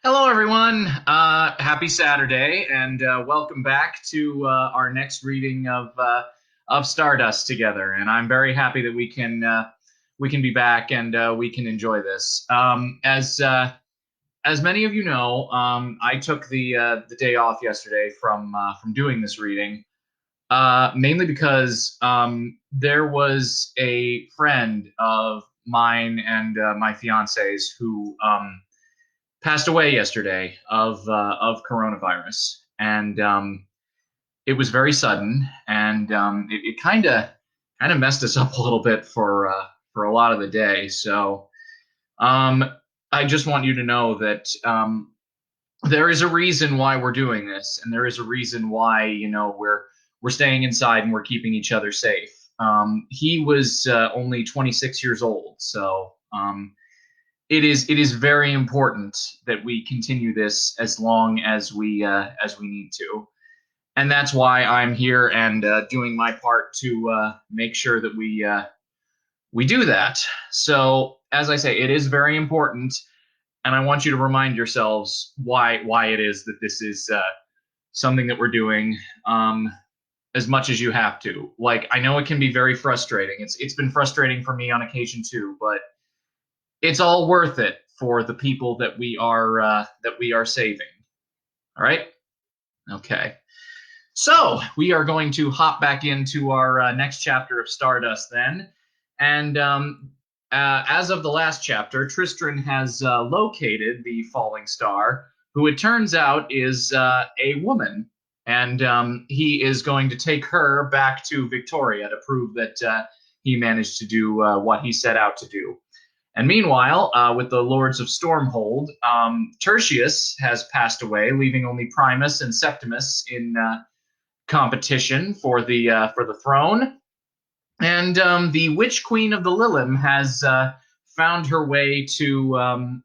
Hello, everyone. Happy Saturday, and welcome back to our next reading of Stardust together. And I'm very happy that we can be back and we can enjoy this. As many of you know, I took the day off yesterday from doing this reading, mainly because there was a friend of mine and my fiance's who passed away yesterday of coronavirus, and it was very sudden, and it kind of messed us up a little bit for a lot of the day. So um, I just want you to know that there is a reason why we're doing this, and there is a reason why we're staying inside and we're keeping each other safe. He was only 26 years old, so. It is very important that we continue this as long as we need to, and that's why I'm here and doing my part to make sure that we do that. So, as I say, it is very important, and I want you to remind yourselves why it is that this is something that we're doing. As much as you have to. Like, I know it can be very frustrating. It's been frustrating for me on occasion too, but it's all worth it for the people that we are saving. All right. Okay. So we are going to hop back into our next chapter of Stardust then, and as of the last chapter, Tristran has located the falling star, who it turns out is a woman, and he is going to take her back to Victoria to prove that he managed to do what he set out to do. And meanwhile, with the Lords of Stormhold, Tertius has passed away, leaving only Primus and Septimus in competition for the throne. And the Witch Queen of the Lilim has found her way to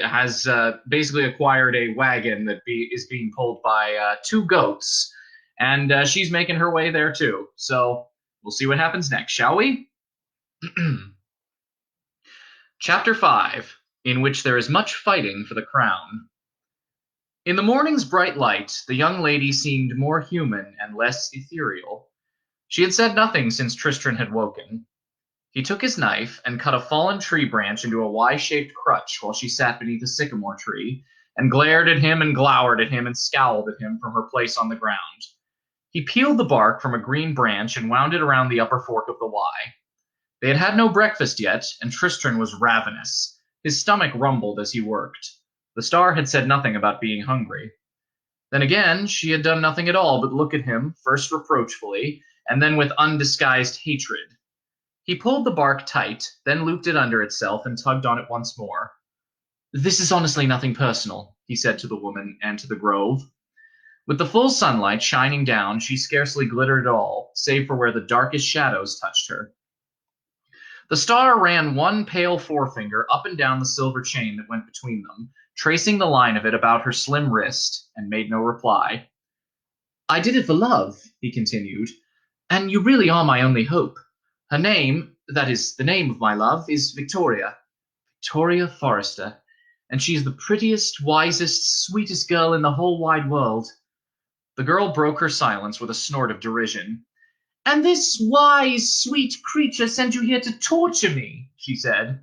has basically acquired a wagon that is being pulled by two goats, and she's making her way there too. So we'll see what happens next, shall we? Chapter 5, in which there is much fighting for the crown. In the morning's bright light, the young lady seemed more human and less ethereal. She had said nothing since Tristran had woken. He took his knife and cut a fallen tree branch into a Y-shaped crutch while she sat beneath a sycamore tree, and glared at him and glowered at him and scowled at him from her place on the ground. He peeled the bark from a green branch and wound it around the upper fork of the Y. They had had no breakfast yet, and Tristran was ravenous. His stomach rumbled as he worked. The star had said nothing about being hungry. Then again, she had done nothing at all but look at him, first reproachfully, and then with undisguised hatred. He pulled the bark tight, then looped it under itself and tugged on it once more. "This is honestly nothing personal," he said to the woman and to the grove. With the full sunlight shining down, she scarcely glittered at all, save for where the darkest shadows touched her. The star ran one pale forefinger up and down the silver chain that went between them, tracing the line of it about her slim wrist, and made no reply. "I did it for love," he continued, "and you really are my only hope. Her name, that is, the name of my love, is Victoria. Victoria Forrester. And she is the prettiest, wisest, sweetest girl in the whole wide world." The girl broke her silence with a snort of derision. "And this wise, sweet creature sent you here to torture me," she said.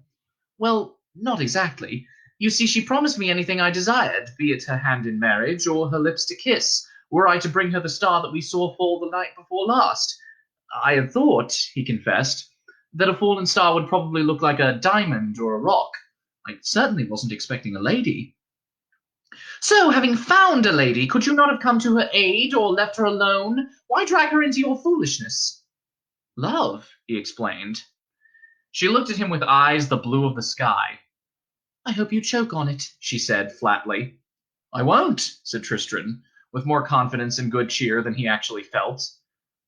"Well, not exactly. You see, she promised me anything I desired, be it her hand in marriage or her lips to kiss, were I to bring her the star that we saw fall the night before last. I had thought," he confessed, "that a fallen star would probably look like a diamond or a rock. I certainly wasn't expecting a lady." "So, having found a lady, could you not have come to her aid or left her alone? Why drag her into your foolishness?" "Love," he explained. She looked at him with eyes the blue of the sky. "I hope you choke on it," she said flatly. "I won't," said Tristran, with more confidence and good cheer than he actually felt.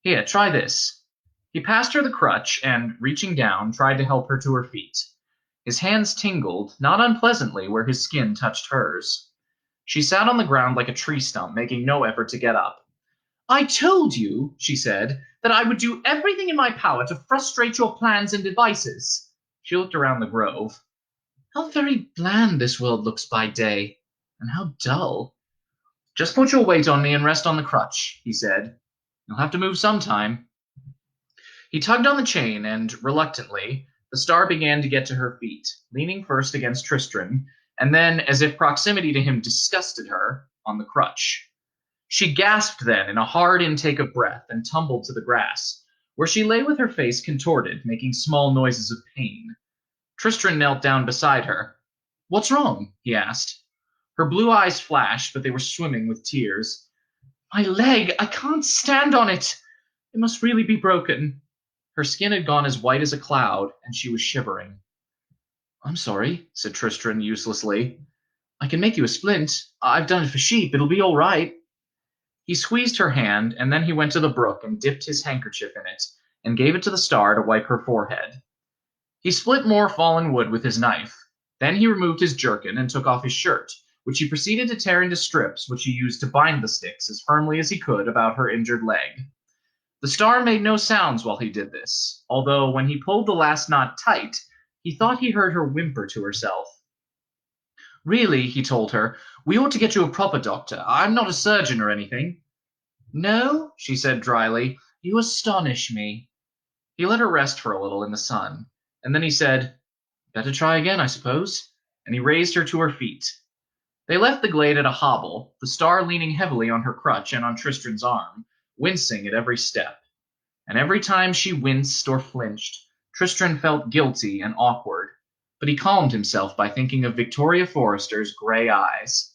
"Here, try this." He passed her the crutch and, reaching down, tried to help her to her feet. His hands tingled, not unpleasantly, where his skin touched hers. She sat on the ground like a tree stump, making no effort to get up. "I told you," she said, "that I would do everything in my power to frustrate your plans and devices." She looked around the grove. How very bland this world looks by day, and how dull. Just put your weight on me and rest on the crutch, he said. You'll have to move sometime. He tugged on the chain, and, reluctantly, the star began to get to her feet, leaning first against Tristran, and then, as if proximity to him disgusted her, on the crutch. She gasped then in a hard intake of breath and tumbled to the grass, where she lay with her face contorted, making small noises of pain. Tristran knelt down beside her. What's wrong? He asked. Her blue eyes flashed, but they were swimming with tears. My leg! I can't stand on it! It must really be broken. Her skin had gone as white as a cloud, and she was shivering. I'm sorry, said Tristran uselessly. I can make you a splint. I've done it for sheep. It'll be all right. He squeezed her hand, and then he went to the brook and dipped his handkerchief in it, and gave it to the star to wipe her forehead. He split more fallen wood with his knife. Then he removed his jerkin and took off his shirt, which he proceeded to tear into strips, which he used to bind the sticks as firmly as he could about her injured leg. The star made no sounds while he did this, although when he pulled the last knot tight, he thought he heard her whimper to herself. Really, he told her, we ought to get you a proper doctor. I'm not a surgeon or anything. No, she said dryly, you astonish me. He let her rest for a little in the sun, and then he said, better try again, I suppose, and he raised her to her feet. They left the glade at a hobble, the star leaning heavily on her crutch and on Tristran's arm, wincing at every step. And every time she winced or flinched, Tristran felt guilty and awkward, but he calmed himself by thinking of Victoria Forrester's gray eyes.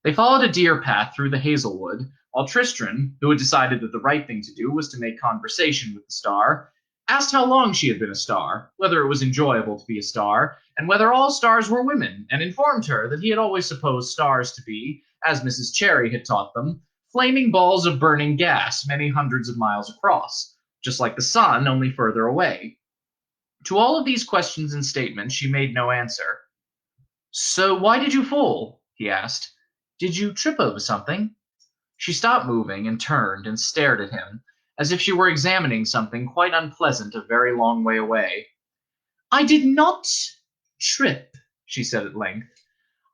They followed a deer path through the hazelwood, while Tristran, who had decided that the right thing to do was to make conversation with the star, asked how long she had been a star, whether it was enjoyable to be a star, and whether all stars were women, and informed her that he had always supposed stars to be, as Mrs. Cherry had taught them, flaming balls of burning gas many hundreds of miles across, just like the sun, only further away. To all of these questions and statements she made no answer. So why did you fall? He asked. Did you trip over something? She stopped moving and turned and stared at him, as if she were examining something quite unpleasant a very long way away. I did not trip, she said at length.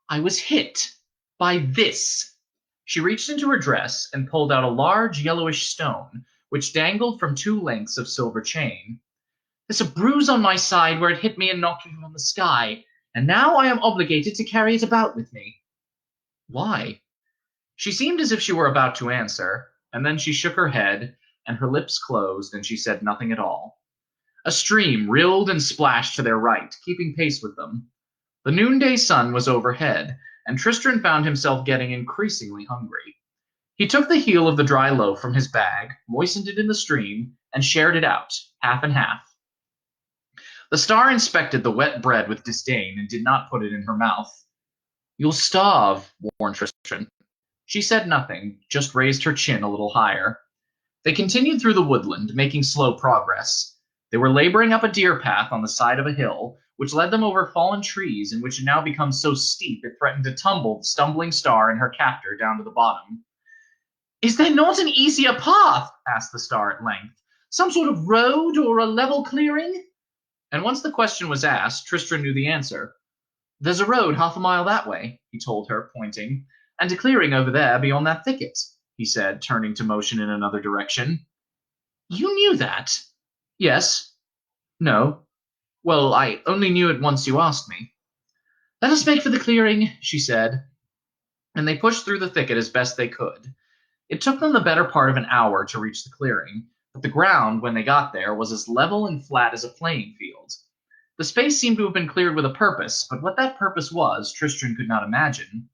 I was hit by this. She reached into her dress and pulled out a large yellowish stone, which dangled from two lengths of silver chain. There's a bruise on my side where it hit me and knocked me from the sky, and now I am obligated to carry it about with me. Why? She seemed as if she were about to answer, and then she shook her head, and her lips closed, and she said nothing at all. A stream rilled and splashed to their right, keeping pace with them. The noonday sun was overhead, and Tristran found himself getting increasingly hungry. He took the heel of the dry loaf from his bag, moistened it in the stream, and shared it out, half and half. The star inspected the wet bread with disdain and did not put it in her mouth. You'll starve, warned Tristran. She said nothing, just raised her chin a little higher. They continued through the woodland, making slow progress. They were laboring up a deer path on the side of a hill, which led them over fallen trees and which had now become so steep it threatened to tumble the stumbling star and her captor down to the bottom. Is there not an easier path? Asked the star at length. Some sort of road or a level clearing? And once the question was asked, Tristran knew the answer. There's a road half a mile that way, he told her, pointing, and a clearing over there beyond that thicket, he said, turning to motion in another direction. You knew that? Yes. No. Well, I only knew it once you asked me. Let us make for the clearing, she said, and they pushed through the thicket as best they could. It took them the better part of an hour to reach the clearing, but the ground, when they got there, was as level and flat as a playing field. The space seemed to have been cleared with a purpose, but what that purpose was, Tristran could not imagine.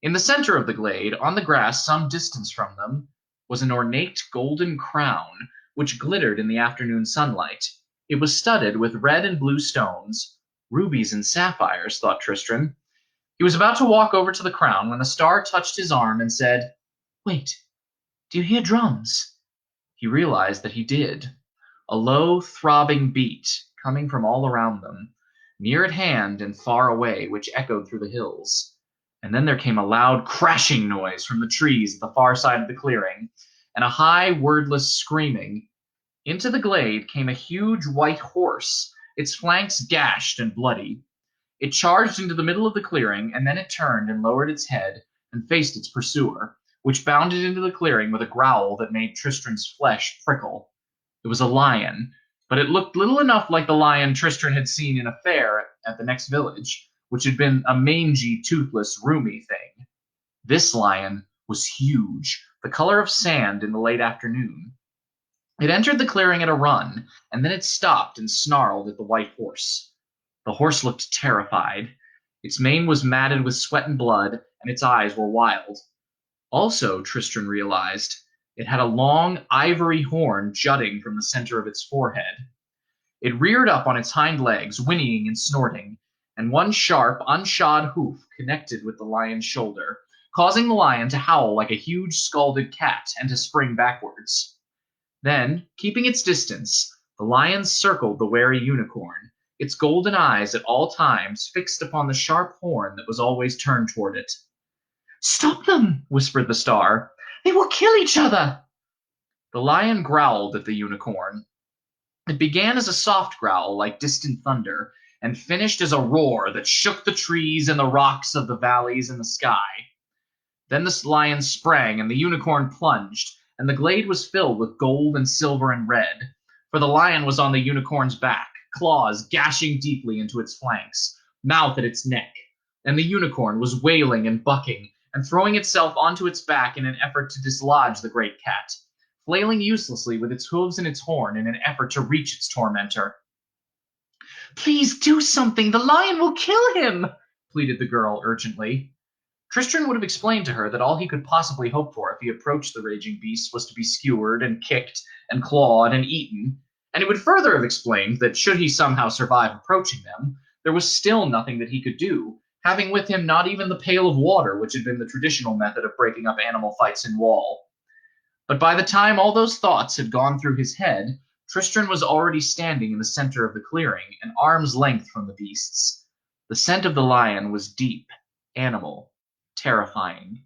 In the center of the glade, on the grass some distance from them, was an ornate golden crown, which glittered in the afternoon sunlight. It was studded with red and blue stones, rubies and sapphires, thought Tristran. He was about to walk over to the crown when the star touched his arm and said, Wait, do you hear drums? He realized that he did. A low, throbbing beat, coming from all around them, near at hand and far away, which echoed through the hills. And then there came a loud crashing noise from the trees at the far side of the clearing, and a high, wordless screaming. Into the glade came a huge white horse, its flanks gashed and bloody. It charged into the middle of the clearing, and then it turned and lowered its head and faced its pursuer, which bounded into the clearing with a growl that made Tristran's flesh prickle. It was a lion, but it looked little enough like the lion Tristran had seen in a fair at the next village, which had been a mangy, toothless, roomy thing. This lion was huge, the color of sand in the late afternoon. It entered the clearing at a run, and then it stopped and snarled at the white horse. The horse looked terrified. Its mane was matted with sweat and blood, and its eyes were wild. Also, Tristran realized, it had a long ivory horn jutting from the center of its forehead. It reared up on its hind legs, whinnying and snorting, and one sharp, unshod hoof connected with the lion's shoulder, causing the lion to howl like a huge scalded cat and to spring backwards. Then, keeping its distance, the lion circled the wary unicorn, its golden eyes at all times fixed upon the sharp horn that was always turned toward it. "Stop them!" whispered the star. "They will kill each other!" The lion growled at the unicorn. It began as a soft growl like distant thunder, and finished as a roar that shook the trees and the rocks of the valleys and the sky. Then the lion sprang, and the unicorn plunged, and the glade was filled with gold and silver and red, for the lion was on the unicorn's back, claws gashing deeply into its flanks, mouth at its neck, and the unicorn was wailing and bucking, and throwing itself onto its back in an effort to dislodge the great cat, flailing uselessly with its hooves and its horn in an effort to reach its tormentor. "Please do something! The lion will kill him!" pleaded the girl urgently. Tristran would have explained to her that all he could possibly hope for if he approached the raging beast was to be skewered and kicked and clawed and eaten, and it would further have explained that should he somehow survive approaching them, there was still nothing that he could do, having with him not even the pail of water which had been the traditional method of breaking up animal fights in wall. But by the time all those thoughts had gone through his head, Tristran was already standing in the center of the clearing, an arm's length from the beasts. The scent of the lion was deep, animal, terrifying,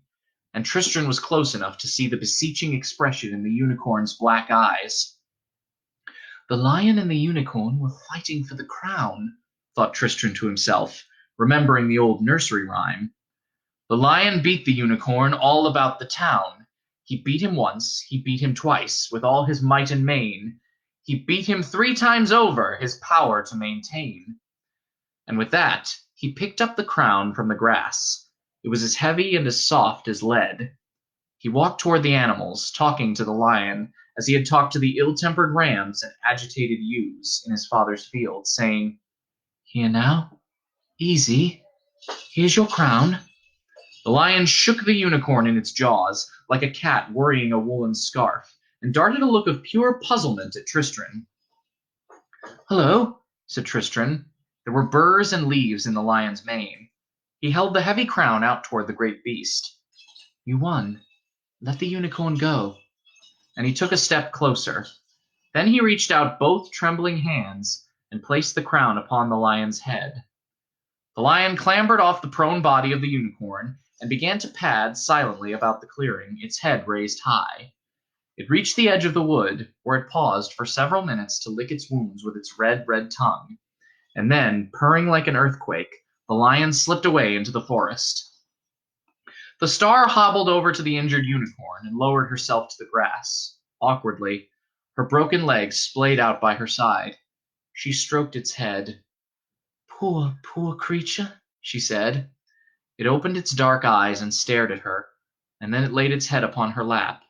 and Tristran was close enough to see the beseeching expression in the unicorn's black eyes. The lion and the unicorn were fighting for the crown, thought Tristran to himself, remembering the old nursery rhyme. The lion beat the unicorn all about the town. He beat him once, he beat him twice, with all his might and main. He beat him 3 times over, his power to maintain. And with that, he picked up the crown from the grass. It was as heavy and as soft as lead. He walked toward the animals, talking to the lion, as he had talked to the ill-tempered rams and agitated ewes in his father's field, saying, "Here now, easy, here's your crown." The lion shook the unicorn in its jaws, like a cat worrying a woolen scarf, and darted a look of pure puzzlement at Tristran. "Hello," said Tristran. There were burrs and leaves in the lion's mane. He held the heavy crown out toward the great beast. "You won. Let the unicorn go." And he took a step closer. Then he reached out both trembling hands and placed the crown upon the lion's head. The lion clambered off the prone body of the unicorn and began to pad silently about the clearing, its head raised high. It reached the edge of the wood, where it paused for several minutes to lick its wounds with its red tongue, and then, purring like an earthquake, the lion slipped away into the forest. The star hobbled over to the injured unicorn and lowered herself to the grass, awkwardly, her broken legs splayed out by her side. She stroked its head. "Poor, poor creature," she said. It opened its dark eyes and stared at her, and then it laid its head upon her lap,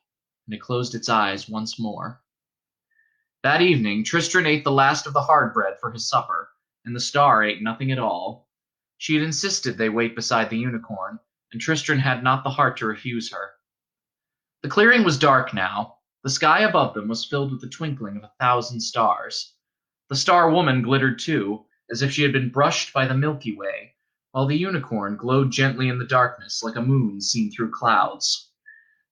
and it closed its eyes once more. That evening Tristran ate the last of the hard bread for his supper, and the star ate nothing at all. She had insisted they wait beside the unicorn, and Tristran had not the heart to refuse her. The clearing was dark now. The sky above them was filled with the twinkling of 1,000 stars. The Star Woman glittered too, as if she had been brushed by the Milky Way, while the unicorn glowed gently in the darkness like a moon seen through clouds.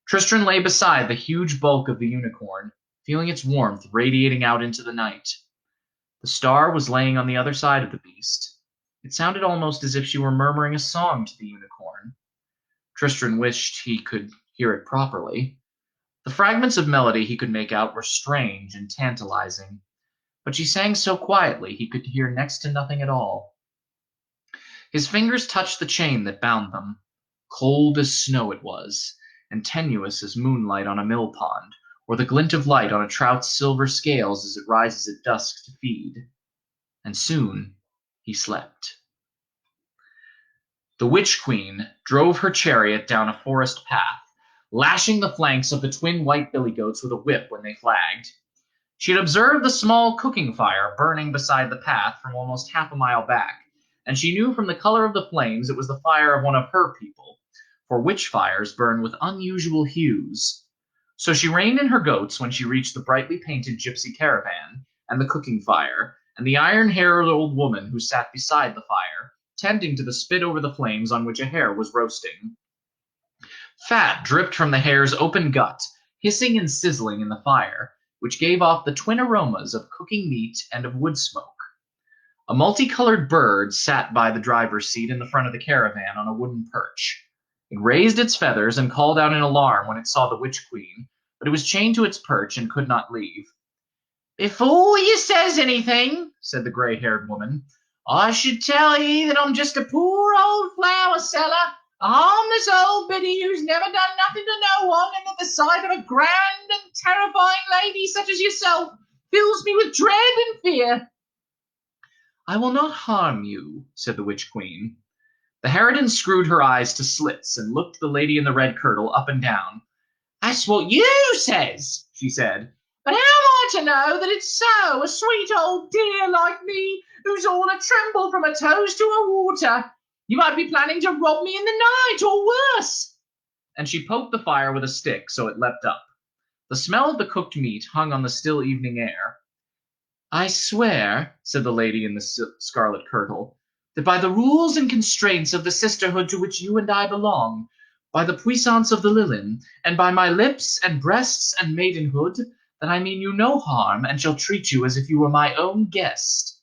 Tristran lay beside the huge bulk of the unicorn, feeling its warmth radiating out into the night. The star was laying on the other side of the beast. It sounded almost as if she were murmuring a song to the unicorn. Tristran wished he could hear it properly. The fragments of melody he could make out were strange and tantalizing, but she sang so quietly he could hear next to nothing at all. His fingers touched the chain that bound them. Cold as snow it was, and tenuous as moonlight on a mill pond, or the glint of light on a trout's silver scales as it rises at dusk to feed. And soon he slept. The Witch Queen drove her chariot down a forest path, lashing the flanks of the twin white billy goats with a whip when they flagged. She had observed the small cooking fire burning beside the path from almost half a mile back, and she knew from the color of the flames it was the fire of one of her people, for witch fires burn with unusual hues. So she reined in her goats when she reached the brightly painted gypsy caravan, and the cooking fire, and the iron-haired old woman who sat beside the fire, tending to the spit over the flames on which a hare was roasting. Fat dripped from the hare's open gut, hissing and sizzling in the fire, which gave off the twin aromas of cooking meat and of wood smoke. A multicolored bird sat by the driver's seat in the front of the caravan on a wooden perch. It raised its feathers and called out in alarm when it saw the Witch Queen, but it was chained to its perch and could not leave. "Before you says anything," said the gray-haired woman, "I should tell ye that I'm just a poor old flower seller, a harmless old biddy who's never done nothing to no one, and that the sight of a grand and terrifying lady such as yourself fills me with dread and fear." "I will not harm you," said the Witch Queen. The harridan screwed her eyes to slits and looked the lady in the red kirtle up and down. "That's what you says," she said. "But how am I to know that it's so, a sweet old dear like me, who's all a tremble from her toes to her water? You might be planning to rob me in the night, or worse." And she poked the fire with a stick so it leapt up. The smell of the cooked meat hung on the still evening air. "I swear," said the lady in the scarlet kirtle, "that by the rules and constraints of the sisterhood to which you and I belong, by the puissance of the Lilin, and by my lips and breasts and maidenhood, that I mean you no harm, and shall treat you as if you were my own guest."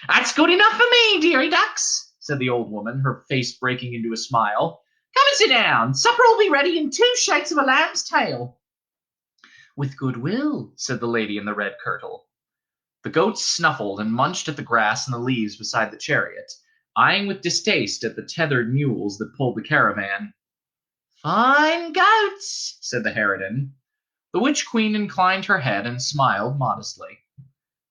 "That's good enough for me, dearie ducks," said the old woman, her face breaking into a smile. "Come and sit down. Supper will be ready in 2 shakes of a lamb's tail." "With good will," said the lady in the red kirtle. The goats snuffled and munched at the grass and the leaves beside the chariot, eyeing with distaste at the tethered mules that pulled the caravan. "Fine goats," said the harridan. The Witch Queen inclined her head and smiled modestly.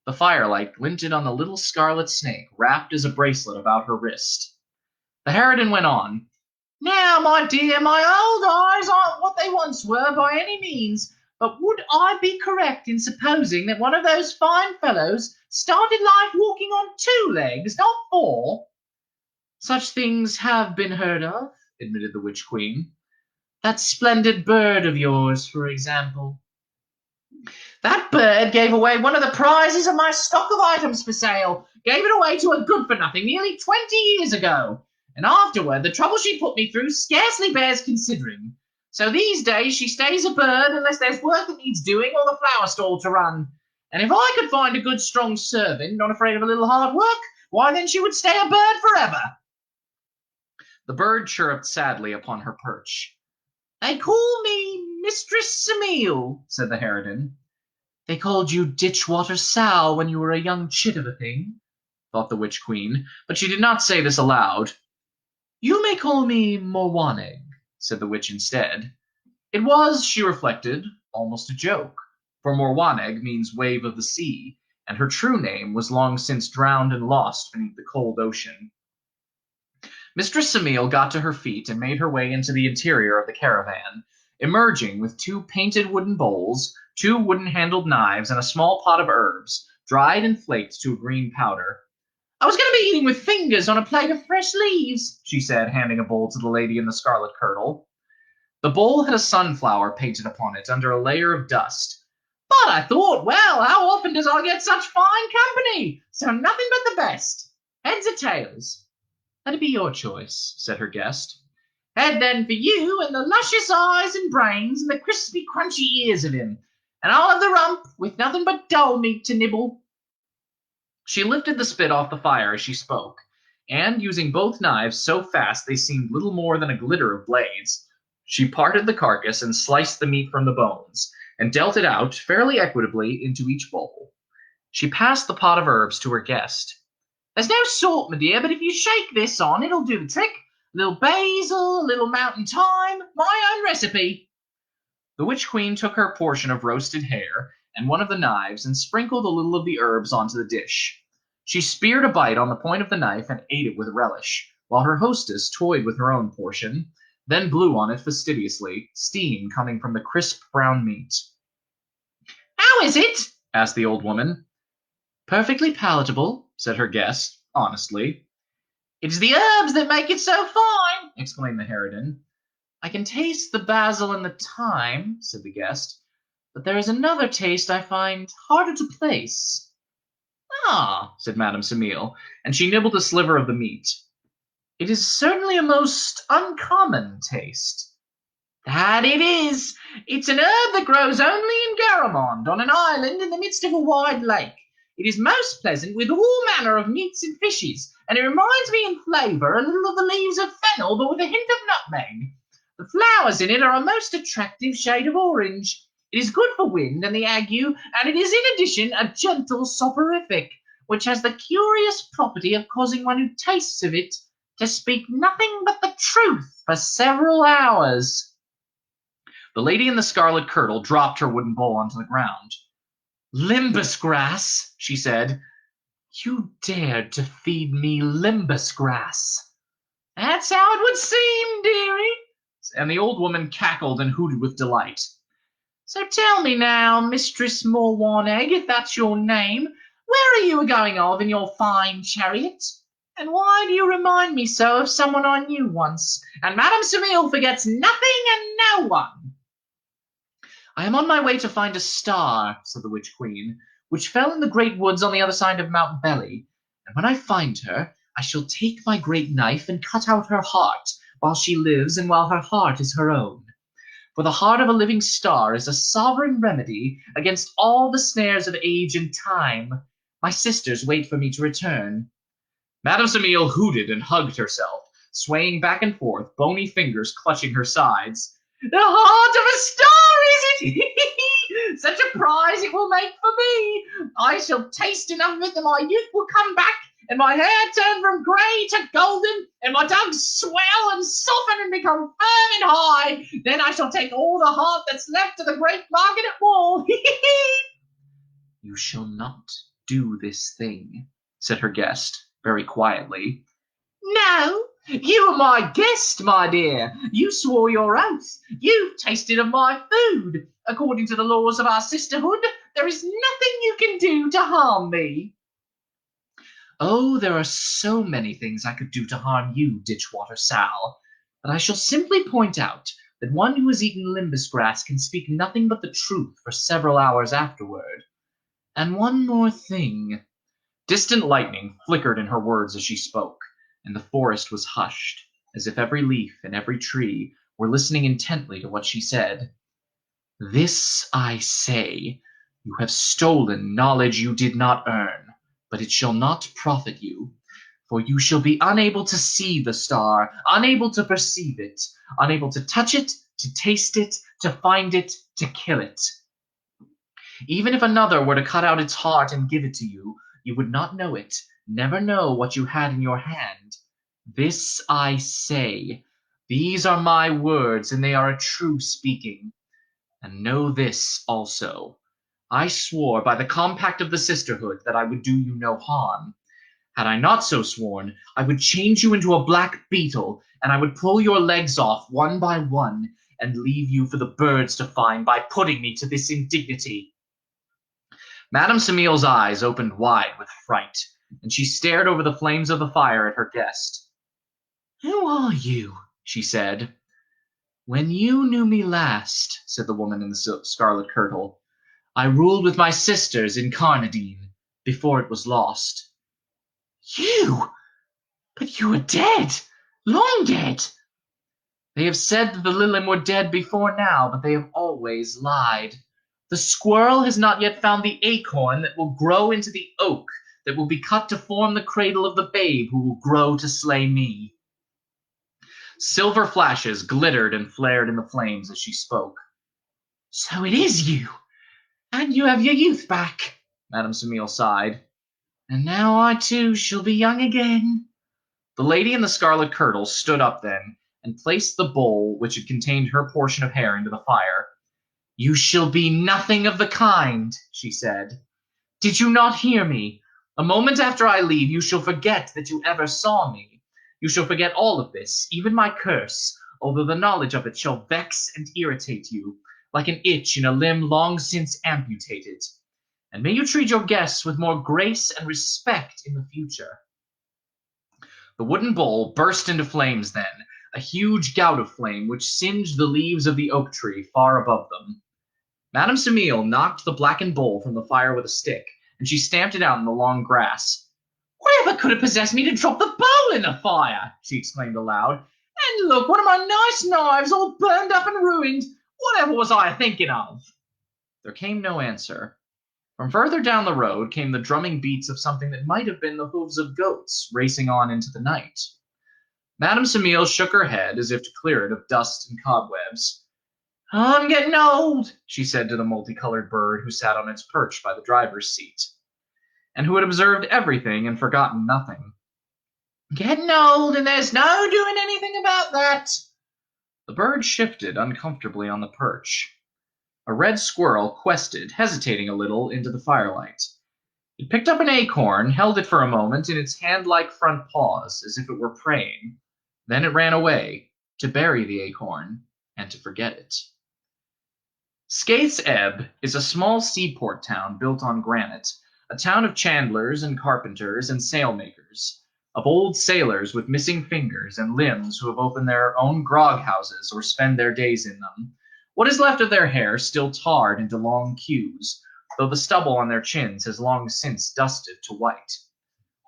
The firelight glinted on the little scarlet snake wrapped as a bracelet about her wrist. The harridan went on. "Now, my dear, my old eyes aren't what they once were by any means, but would I be correct in supposing that one of those fine fellows started life walking on 2 legs, not 4? "Such things have been heard of," admitted the Witch Queen. "That splendid bird of yours, for example." "That bird gave away one of the prizes of my stock of items for sale. Gave it away to a good-for-nothing nearly 20 years ago. And afterward, the trouble she put me through scarcely bears considering. So these days she stays a bird unless there's work that needs doing or the flower stall to run. And if I could find a good strong servant, not afraid of a little hard work, why then she would stay a bird forever." The bird chirruped sadly upon her perch. "They call me Mistress Semele," said the harridan. "They called you Ditchwater Sal when you were a young chit of a thing," thought the Witch Queen, but she did not say this aloud. "You may call me Morwaneg," said the witch instead. It was, she reflected, almost a joke, for Morwaneg means wave of the sea, and her true name was long since drowned and lost beneath the cold ocean. Mistress Semele got to her feet and made her way into the interior of the caravan, emerging with 2 painted wooden bowls, 2 wooden-handled knives, and a small pot of herbs, dried and flaked to a green powder. "I was going to be eating with fingers on a plate of fresh leaves," she said, handing a bowl to the lady in the scarlet kirtle. The bowl had a sunflower painted upon it under a layer of dust. "But I thought, well, how often does I get such fine company? So nothing but the best. Heads or tails?" "Let it be your choice," said her guest. "Head then for you, and the luscious eyes and brains, and the crispy, crunchy ears of him. And I'll have the rump, with nothing but dull meat to nibble." She lifted the spit off the fire as she spoke, and, using both knives so fast they seemed little more than a glitter of blades, she parted the carcass and sliced the meat from the bones, and dealt it out, fairly equitably, into each bowl. She passed the pot of herbs to her guest. There's no salt, my dear, but if you shake this on, it'll do the trick. A little basil, a little mountain thyme, my own recipe." The witch queen took her portion of roasted hare and one of the knives and sprinkled a little of the herbs onto the dish. She speared a bite on the point of the knife and ate it with relish, while her hostess toyed with her own portion, then blew on it fastidiously, steam coming from the crisp brown meat. "How is it?" asked the old woman. "Perfectly palatable," said her guest, honestly. "It's the herbs that make it so fine," exclaimed the harridan. "I can taste the basil and the thyme," said the guest, "but there is another taste I find harder to place." "Ah," said Madame Semile, and she nibbled a sliver of the meat. "It is certainly a most uncommon taste." "That it is. It's an herb that grows only in Garamond, on an island in the midst of a wide lake. It is most pleasant with all manner of meats and fishes, and it reminds me in flavour a little of the leaves of fennel, but with a hint of nutmeg. The flowers in it are a most attractive shade of orange. It is good for wind and the ague, and it is in addition a gentle soporific, which has the curious property of causing one who tastes of it to speak nothing but the truth for several hours." The lady in the scarlet kirtle dropped her wooden bowl onto the ground. "Limbus grass," she said. "You dared to feed me limbus grass." "That's how it would seem, dearie." And the old woman cackled and hooted with delight. "So tell me now, Mistress Morwanegg, if that's your name, where are you a-going of in your fine chariot? And why do you remind me so of someone I knew once? And Madame Semile forgets nothing and no one." "I am on my way to find a star," said the witch queen, "which fell in the great woods on the other side of Mount Belly. And when I find her, I shall take my great knife and cut out her heart, while she lives and while her heart is her own. For the heart of a living star is a sovereign remedy against all the snares of age and time. My sisters wait for me to return." Madame Semile hooted and hugged herself, swaying back and forth, bony fingers clutching her sides. "The heart of a star, is it? Such a prize it will make for me! I shall taste enough of it that my youth will come back, and my hair turn from grey to golden, and my tongue swell and soften and become firm and high. Then I shall take all the heart that's left to the great market wall." "You shall not do this thing," said her guest, very quietly. "No, you are my guest, my dear. You swore your oath. You've tasted of my food. According to the laws of our sisterhood, there is nothing you can do to harm me." "Oh, there are so many things I could do to harm you, Ditchwater Sal. But I shall simply point out that one who has eaten limbus grass can speak nothing but the truth for several hours afterward. And one more thing." Distant lightning flickered in her words as she spoke, and the forest was hushed, as if every leaf and every tree were listening intently to what she said. "This I say, you have stolen knowledge you did not earn, but it shall not profit you, for you shall be unable to see the star, unable to perceive it, unable to touch it, to taste it, to find it, to kill it. Even if another were to cut out its heart and give it to you, you would not know it, never know what you had in your hand. This I say. These are my words, and they are a true speaking. And know this also. I swore by the compact of the sisterhood that I would do you no harm. Had I not so sworn, I would change you into a black beetle, and I would pull your legs off one by one, and leave you for the birds to find by putting me to this indignity." Madame Semile's eyes opened wide with fright, and she stared over the flames of the fire at her guest. "Who are you?" she said. "When you knew me last," said the woman in the scarlet kirtle, "I ruled with my sisters in Carnadine, before it was lost." "You? But you are dead, long dead." "They have said that the Lilim were dead before now, but they have always lied. The squirrel has not yet found the acorn that will grow into the oak that will be cut to form the cradle of the babe who will grow to slay me." Silver flashes glittered and flared in the flames as she spoke. "So it is you, and you have your youth back," Madame Semile sighed. And now I too shall be young again. The lady in the scarlet kirtle stood up then, and placed the bowl which had contained her portion of hair into the fire. You shall be nothing of the kind, she said. Did you not hear me? A moment after I leave, you shall forget that you ever saw me. You shall forget all of this, even my curse, although the knowledge of it shall vex and irritate you, like an itch in a limb long since amputated. And may you treat your guests with more grace and respect in the future. The wooden bowl burst into flames then, a huge gout of flame which singed the leaves of the oak tree far above them. Madame Semile knocked the blackened bowl from the fire with a stick, and she stamped it out in the long grass. Whatever could have possessed me to drop the bowl in the fire? She exclaimed aloud. And look, one of my nice knives all burned up and ruined. Whatever was I thinking of? There came no answer. From further down the road came the drumming beats of something that might have been the hooves of goats racing on into the night. Madame Semile shook her head as if to clear it of dust and cobwebs. I'm getting old, she said to the multicolored bird who sat on its perch by the driver's seat, and who had observed everything and forgotten nothing. Getting old, and there's no doing anything about that. The bird shifted uncomfortably on the perch. A red squirrel quested, hesitating a little, into the firelight. It picked up an acorn, held it for a moment in its hand-like front paws, as if it were praying. Then it ran away, to bury the acorn, and to forget it. Skaith's Ebb is a small seaport town built on granite, a town of chandlers and carpenters and sailmakers, of old sailors with missing fingers and limbs who have opened their own grog-houses or spend their days in them, what is left of their hair still tarred into long queues, though the stubble on their chins has long since dusted to white.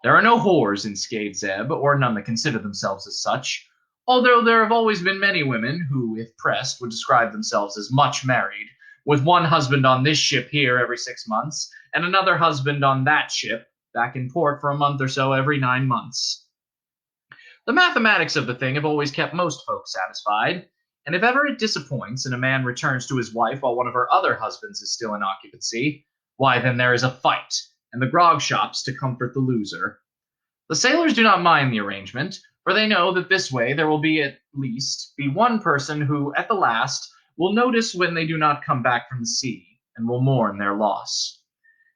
There are no whores in Skaith's Ebb, or none that consider themselves as such, although there have always been many women who, if pressed, would describe themselves as much married, with one husband on this ship here every 6 months, and another husband on that ship, back in port for a month or so every 9 months. The mathematics of the thing have always kept most folks satisfied, and if ever it disappoints and a man returns to his wife while one of her other husbands is still in occupancy, why then there is a fight, and the grog shops to comfort the loser. The sailors do not mind the arrangement, for they know that this way there will be at least one person who, at the last, will notice when they do not come back from the sea, and will mourn their loss.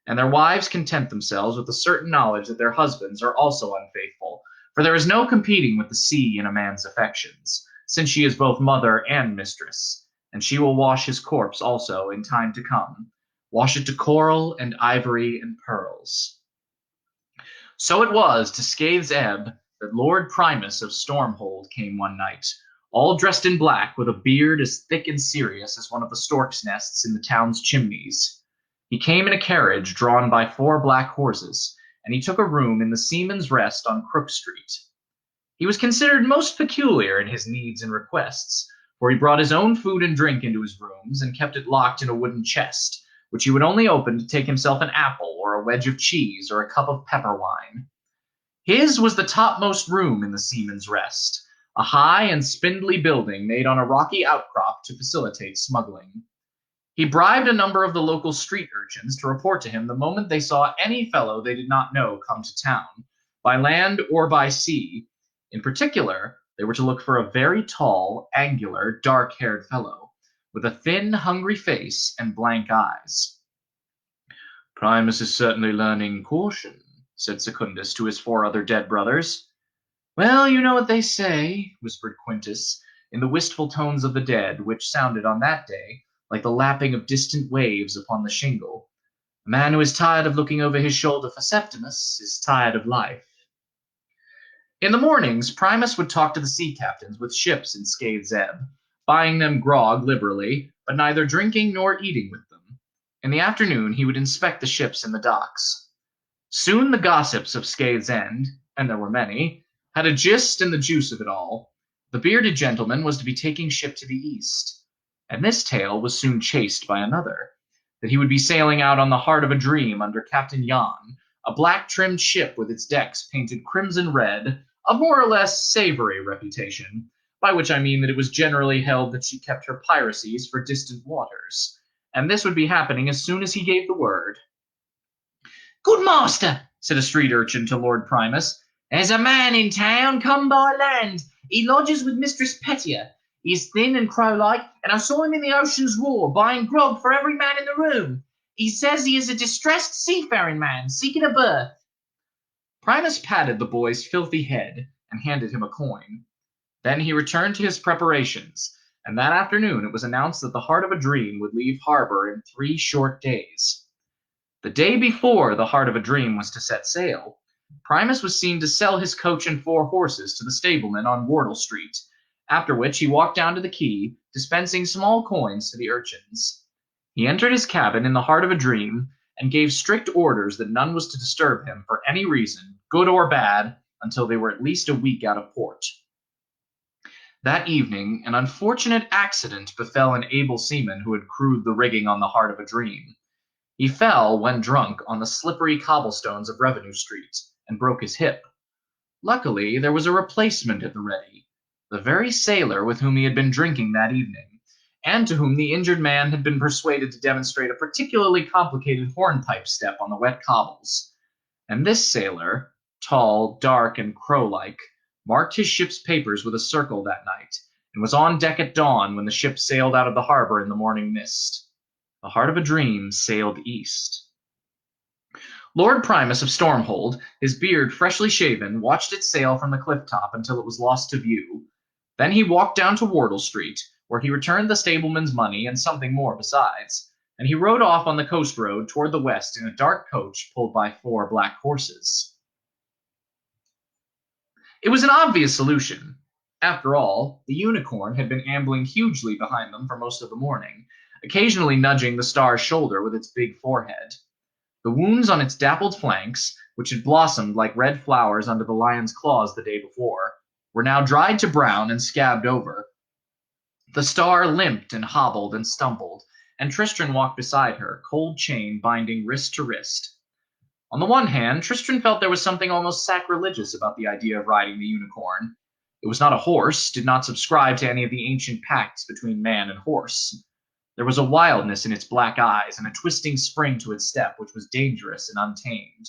And their wives content themselves with the certain knowledge that their husbands are also unfaithful, for there is no competing with the sea in a man's affections, since she is both mother and mistress, and she will wash his corpse also in time to come, wash it to coral and ivory and pearls. So it was to Skaith's Ebb that Lord Primus of Stormhold came one night, all dressed in black, with a beard as thick and serious as one of the stork's nests in the town's chimneys. He came in a carriage drawn by 4 black horses, and he took a room in the Seaman's Rest on Crook Street. He was considered most peculiar in his needs and requests, for he brought his own food and drink into his rooms and kept it locked in a wooden chest, which he would only open to take himself an apple or a wedge of cheese or a cup of pepper wine. His was the topmost room in the Seaman's Rest, a high and spindly building made on a rocky outcrop to facilitate smuggling. He bribed a number of the local street urchins to report to him the moment they saw any fellow they did not know come to town, by land or by sea. In particular, they were to look for a very tall, angular, dark-haired fellow, with a thin, hungry face and blank eyes. Primus is certainly learning caution, said Secundus to his 4 other dead brothers. Well, you know what they say, whispered Quintus, in the wistful tones of the dead, which sounded on that day like the lapping of distant waves upon the shingle. A man who is tired of looking over his shoulder for Septimus is tired of life. In the mornings, Primus would talk to the sea captains with ships in Skaith's Ebb, buying them grog liberally, but neither drinking nor eating with them. In the afternoon, he would inspect the ships in the docks. Soon the gossips of Skaith's End, and there were many, had a gist and the juice of it all. The bearded gentleman was to be taking ship to the east, and this tale was soon chased by another, that he would be sailing out on the Heart of a Dream under Captain Jan, a black-trimmed ship with its decks painted crimson red, of more or less savory reputation, by which I mean that it was generally held that she kept her piracies for distant waters, and this would be happening as soon as he gave the word. Good master, said a street urchin to Lord Primus. "There's a man in town come by land. He lodges with Mistress Pettier. He's thin and crow-like, and I saw him in the ocean's roar, buying grog for every man in the room. He says he is a distressed seafaring man, seeking a berth." Primus patted the boy's filthy head and handed him a coin. Then he returned to his preparations, and that afternoon it was announced that the Heart of a Dream would leave harbor in 3 short days. The day before the Heart of a Dream was to set sail, Primus was seen to sell his coach and 4 horses to the stableman on Wardle Street, after which he walked down to the quay, dispensing small coins to the urchins. He entered his cabin in the Heart of a Dream and gave strict orders that none was to disturb him for any reason, good or bad, until they were at least a week out of port. That evening, an unfortunate accident befell an able seaman who had crewed the rigging on the Heart of a Dream. He fell, when drunk, on the slippery cobblestones of Revenue Street, and broke his hip. Luckily, there was a replacement at the ready, the very sailor with whom he had been drinking that evening, and to whom the injured man had been persuaded to demonstrate a particularly complicated hornpipe step on the wet cobbles. And this sailor, tall, dark, and crow-like, marked his ship's papers with a circle that night, and was on deck at dawn when the ship sailed out of the harbor in the morning mist. The Heart of a Dream sailed east. Lord Primus of Stormhold, his beard freshly shaven, watched it sail from the cliff top until it was lost to view. Then he walked down to Wardle Street, where he returned the stableman's money and something more besides, and he rode off on the coast road toward the west in a dark coach pulled by 4 black horses. It was an obvious solution. After all, the unicorn had been ambling hugely behind them for most of the morning, occasionally nudging the star's shoulder with its big forehead. The wounds on its dappled flanks, which had blossomed like red flowers under the lion's claws the day before, were now dried to brown and scabbed over. The star limped and hobbled and stumbled, and Tristran walked beside her, cold chain binding wrist to wrist. On the one hand, Tristran felt there was something almost sacrilegious about the idea of riding the unicorn. It was not a horse, did not subscribe to any of the ancient pacts between man and horse. There was a wildness in its black eyes and a twisting spring to its step which was dangerous and untamed.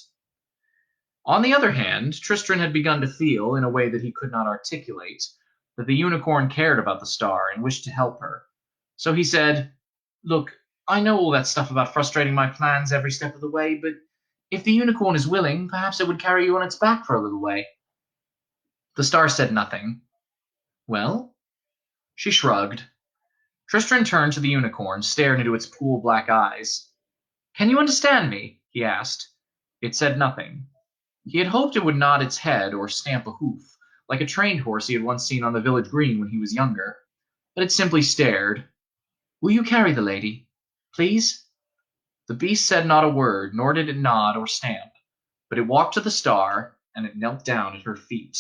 On the other hand, Tristran had begun to feel, in a way that he could not articulate, that the unicorn cared about the star and wished to help her. So he said, "Look, I know all that stuff about frustrating my plans every step of the way, but if the unicorn is willing, perhaps it would carry you on its back for a little way." The star said nothing. "Well?" She shrugged. Tristran turned to the unicorn, stared into its pool black eyes. "Can you understand me?" he asked. It said nothing. He had hoped it would nod its head or stamp a hoof, like a trained horse he had once seen on the village green when he was younger. But it simply stared. "Will you carry the lady? Please?" The beast said not a word, nor did it nod or stamp, but it walked to the star, and it knelt down at her feet.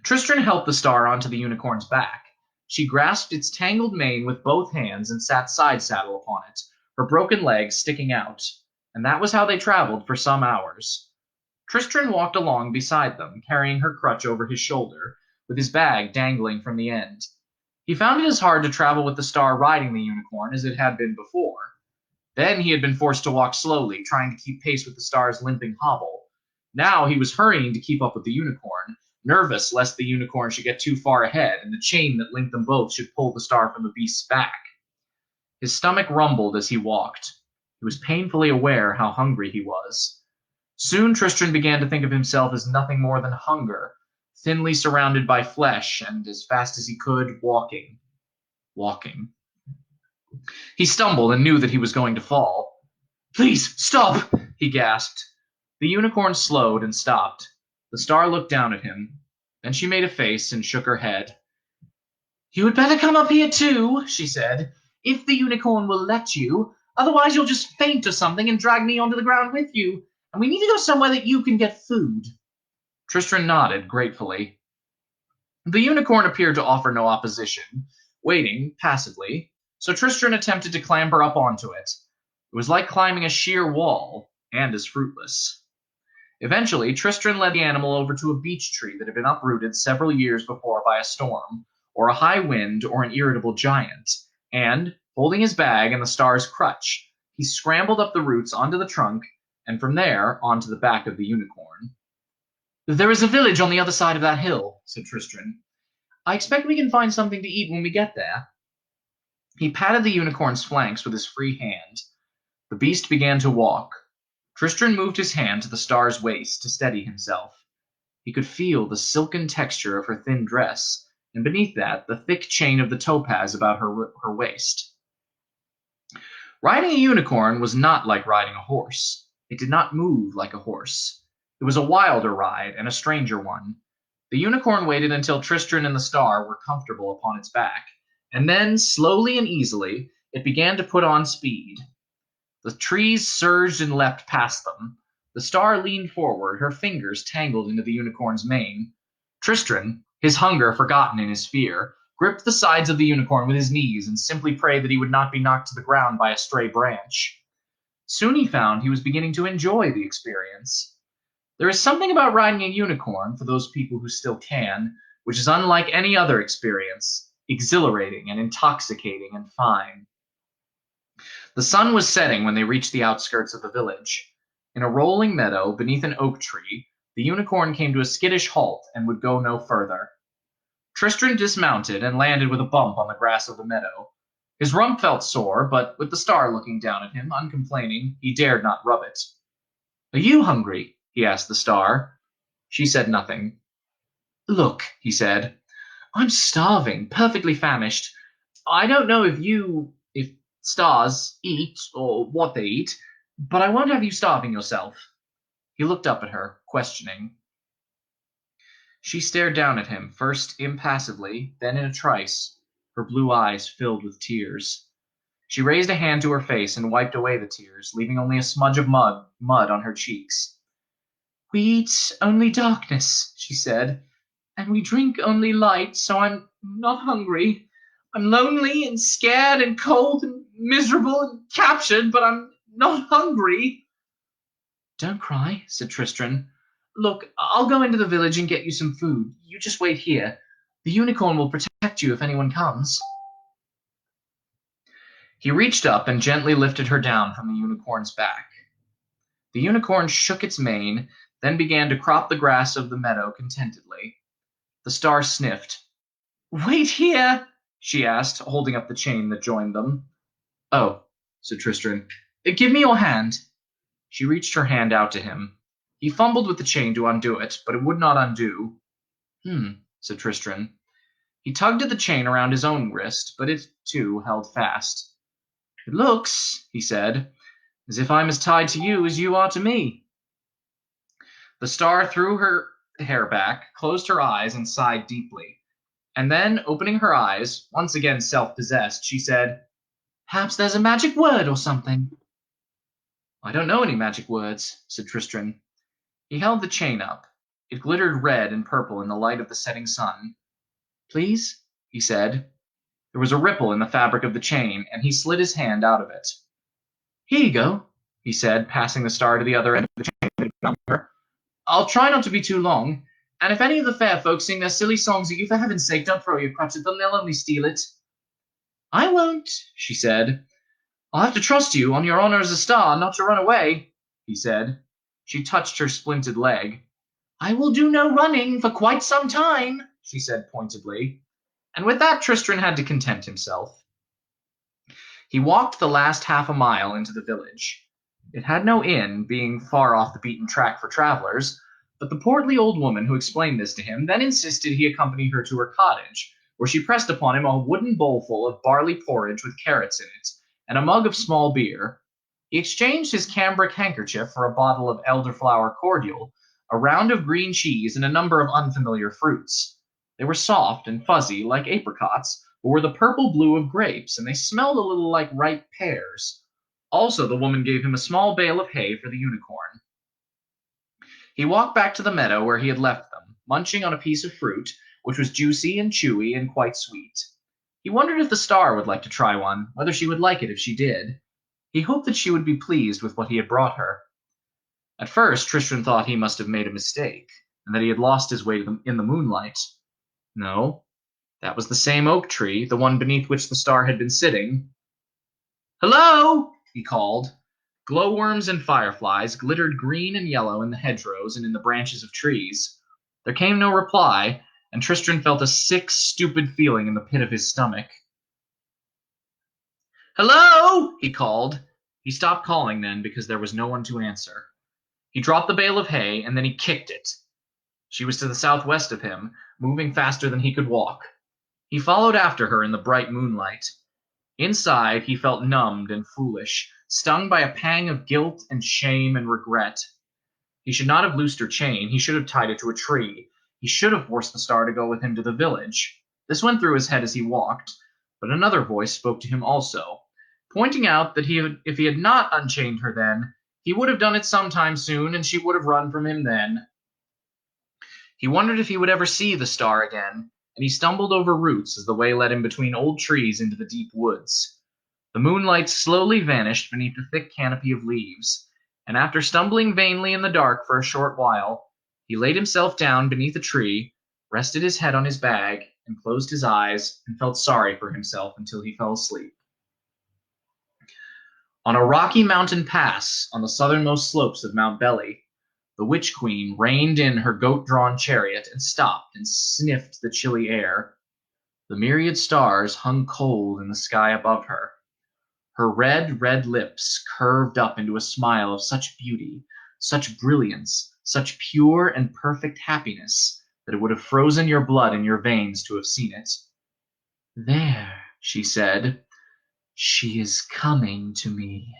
Tristran helped the star onto the unicorn's back. She grasped its tangled mane with both hands and sat side saddle upon it, her broken legs sticking out, and that was how they traveled for some hours. Tristran walked along beside them, carrying her crutch over his shoulder, with his bag dangling from the end. He found it as hard to travel with the star riding the unicorn as it had been before. Then he had been forced to walk slowly, trying to keep pace with the star's limping hobble. Now he was hurrying to keep up with the unicorn, nervous lest the unicorn should get too far ahead and the chain that linked them both should pull the star from the beast's back. His stomach rumbled as he walked. He was painfully aware how hungry he was. Soon Tristran began to think of himself as nothing more than hunger, thinly surrounded by flesh, and as fast as he could, walking. He stumbled and knew that he was going to fall. "Please, stop!" he gasped. The unicorn slowed and stopped. The star looked down at him. Then she made a face and shook her head. "You had better come up here too," she said, "if the unicorn will let you. Otherwise you'll just faint or something and drag me onto the ground with you. And we need to go somewhere that you can get food." Tristran nodded gratefully. The unicorn appeared to offer no opposition, waiting passively, so Tristran attempted to clamber up onto it. It was like climbing a sheer wall, and as fruitless. Eventually, Tristran led the animal over to a beech tree that had been uprooted several years before by a storm, or a high wind, or an irritable giant, and, holding his bag and the star's crutch, he scrambled up the roots onto the trunk and from there on to the back of the unicorn. "There is a village on the other side of that hill," said Tristran. "I expect we can find something to eat when we get there." He patted the unicorn's flanks with his free hand. The beast began to walk. Tristran moved his hand to the star's waist to steady himself. He could feel the silken texture of her thin dress, and beneath that, the thick chain of the topaz about her waist. Riding a unicorn was not like riding a horse. It did not move like a horse. It was a wilder ride, and a stranger one. The unicorn waited until Tristran and the star were comfortable upon its back, and then, slowly and easily, it began to put on speed. The trees surged and leapt past them. The star leaned forward, her fingers tangled into the unicorn's mane. Tristran, his hunger forgotten in his fear, gripped the sides of the unicorn with his knees and simply prayed that he would not be knocked to the ground by a stray branch. Soon he found he was beginning to enjoy the experience. There is something about riding a unicorn, for those people who still can, which is unlike any other experience, exhilarating and intoxicating and fine. The sun was setting when they reached the outskirts of the village. In a rolling meadow beneath an oak tree, the unicorn came to a skittish halt and would go no further. Tristran dismounted and landed with a bump on the grass of the meadow. His rump felt sore, but with the star looking down at him, uncomplaining, he dared not rub it. "Are you hungry?" he asked the star. She said nothing. "Look," he said, "I'm starving, perfectly famished. I don't know if stars eat or what they eat, but I won't have you starving yourself." He looked up at her, questioning. She stared down at him, first impassively, then in a trice, her blue eyes filled with tears. She raised a hand to her face and wiped away the tears, leaving only a smudge of mud on her cheeks. "We eat only darkness," she said, "and we drink only light, so I'm not hungry. I'm lonely and scared and cold and miserable and captured, but I'm not hungry." "Don't cry," said Tristran. "Look, I'll go into the village and get you some food. You just wait here. The unicorn will protect you if anyone comes." He reached up and gently lifted her down from the unicorn's back. The unicorn shook its mane, then began to crop the grass of the meadow contentedly. The star sniffed. "Wait here," she asked, holding up the chain that joined them. "Oh," said Tristran. "Give me your hand." She reached her hand out to him. He fumbled with the chain to undo it, but it would not undo. Said Tristran. He tugged at the chain around his own wrist, but it, too, held fast. "It looks," he said, "as if I'm as tied to you as you are to me." The star threw her hair back, closed her eyes, and sighed deeply. And then, opening her eyes, once again self-possessed, she said, "Perhaps there's a magic word or something." "I don't know any magic words," said Tristran. He held the chain up. It glittered red and purple in the light of the setting sun. "Please?" he said. There was a ripple in the fabric of the chain, and he slid his hand out of it. "Here you go," he said, passing the star to the other end of the chain. "I'll try not to be too long, and if any of the fair folks sing their silly songs at you, for heaven's sake, don't throw your crutch at them, they'll only steal it." "I won't," she said. "I'll have to trust you, on your honor as a star, not to run away," he said. She touched her splinted leg. "I will do no running for quite some time," she said pointedly. And with that Tristran had to content himself. He walked the last half a mile into the village. It had no inn, being far off the beaten track for travelers, but the portly old woman who explained this to him then insisted he accompany her to her cottage, where she pressed upon him a wooden bowlful of barley porridge with carrots in it, and a mug of small beer. He exchanged his cambric handkerchief for a bottle of elderflower cordial, a round of green cheese, and a number of unfamiliar fruits. They were soft and fuzzy, like apricots, but were the purple blue of grapes, and they smelled a little like ripe pears. Also, the woman gave him a small bale of hay for the unicorn. He walked back to the meadow where he had left them, munching on a piece of fruit, which was juicy and chewy and quite sweet. He wondered if the star would like to try one, whether she would like it if she did. He hoped that she would be pleased with what he had brought her. At first, Tristran thought he must have made a mistake, and that he had lost his way in the moonlight. No, that was the same oak tree, the one beneath which the star had been sitting. "Hello!" he called. Glowworms and fireflies glittered green and yellow in the hedgerows and in the branches of trees. There came no reply, and Tristran felt a sick, stupid feeling in the pit of his stomach. "Hello!" he called. He stopped calling then because there was no one to answer. He dropped the bale of hay, and then he kicked it. She was to the southwest of him, moving faster than he could walk. He followed after her in the bright moonlight. Inside, he felt numbed and foolish, stung by a pang of guilt and shame and regret. He should not have loosed her chain. He should have tied it to a tree. He should have forced the star to go with him to the village. This went through his head as he walked, but another voice spoke to him also, pointing out that if he had not unchained her then, he would have done it sometime soon, and she would have run from him then. He wondered if he would ever see the star again, and he stumbled over roots as the way led him between old trees into the deep woods. The moonlight slowly vanished beneath the thick canopy of leaves, and after stumbling vainly in the dark for a short while, he laid himself down beneath a tree, rested his head on his bag, and closed his eyes, and felt sorry for himself until he fell asleep. On a rocky mountain pass on the southernmost slopes of Mount Belly, the witch queen reined in her goat-drawn chariot and stopped and sniffed the chilly air. The myriad stars hung cold in the sky above her. Her red, red lips curved up into a smile of such beauty, such brilliance, such pure and perfect happiness, that it would have frozen your blood in your veins to have seen it. "There," she said, "she is coming to me."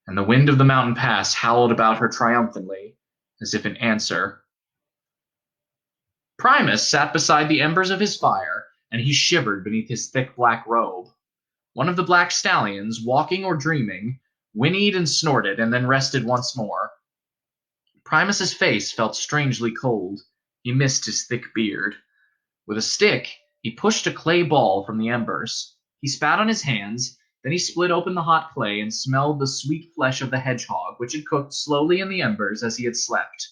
And the wind of the mountain pass howled about her triumphantly, as if in answer. Primus sat beside the embers of his fire, and he shivered beneath his thick black robe. One of the black stallions, walking or dreaming, whinnied and snorted, and then rested once more. Primus's face felt strangely cold. He missed his thick beard. With a stick, he pushed a clay ball from the embers. He spat on his hands, then he split open the hot clay and smelled the sweet flesh of the hedgehog, which had cooked slowly in the embers as he had slept.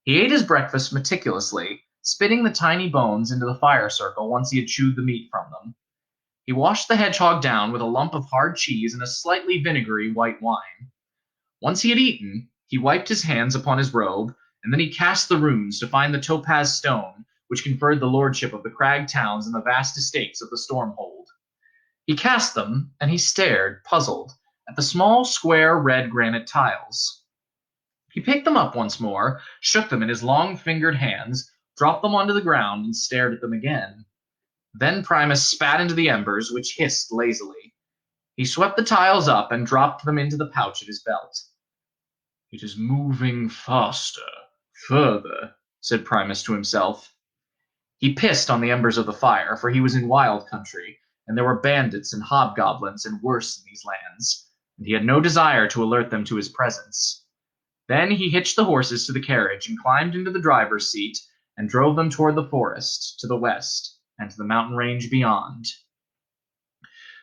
He ate his breakfast meticulously, spitting the tiny bones into the fire circle once he had chewed the meat from them. He washed the hedgehog down with a lump of hard cheese and a slightly vinegary white wine. Once he had eaten, he wiped his hands upon his robe, and then he cast the runes to find the topaz stone, which conferred the lordship of the crag towns and the vast estates of the Stormhold. He cast them, and he stared, puzzled, at the small, square, red granite tiles. He picked them up once more, shook them in his long-fingered hands, dropped them onto the ground, and stared at them again. Then Primus spat into the embers, which hissed lazily. He swept the tiles up and dropped them into the pouch at his belt. "It is moving faster, further," said Primus to himself. He pissed on the embers of the fire, for he was in wild country, and there were bandits and hobgoblins and worse in these lands, and he had no desire to alert them to his presence. Then he hitched the horses to the carriage and climbed into the driver's seat and drove them toward the forest, to the west, and to the mountain range beyond.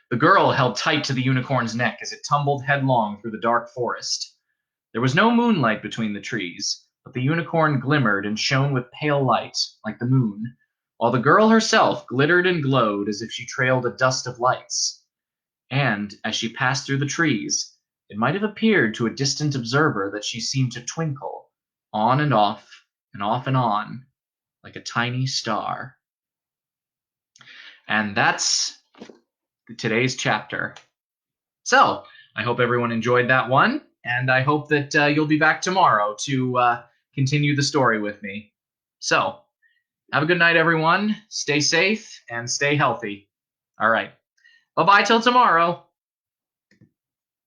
The girl held tight to the unicorn's neck as it tumbled headlong through the dark forest. There was no moonlight between the trees, but the unicorn glimmered and shone with pale light, like the moon, while the girl herself glittered and glowed as if she trailed a dust of lights. And, as she passed through the trees, it might have appeared to a distant observer that she seemed to twinkle, on and off, and off and on, like a tiny star. And that's today's chapter. So, I hope everyone enjoyed that one, and I hope that you'll be back tomorrow to continue the story with me. So, have a good night, everyone. Stay safe and stay healthy. All right. Bye-bye till tomorrow.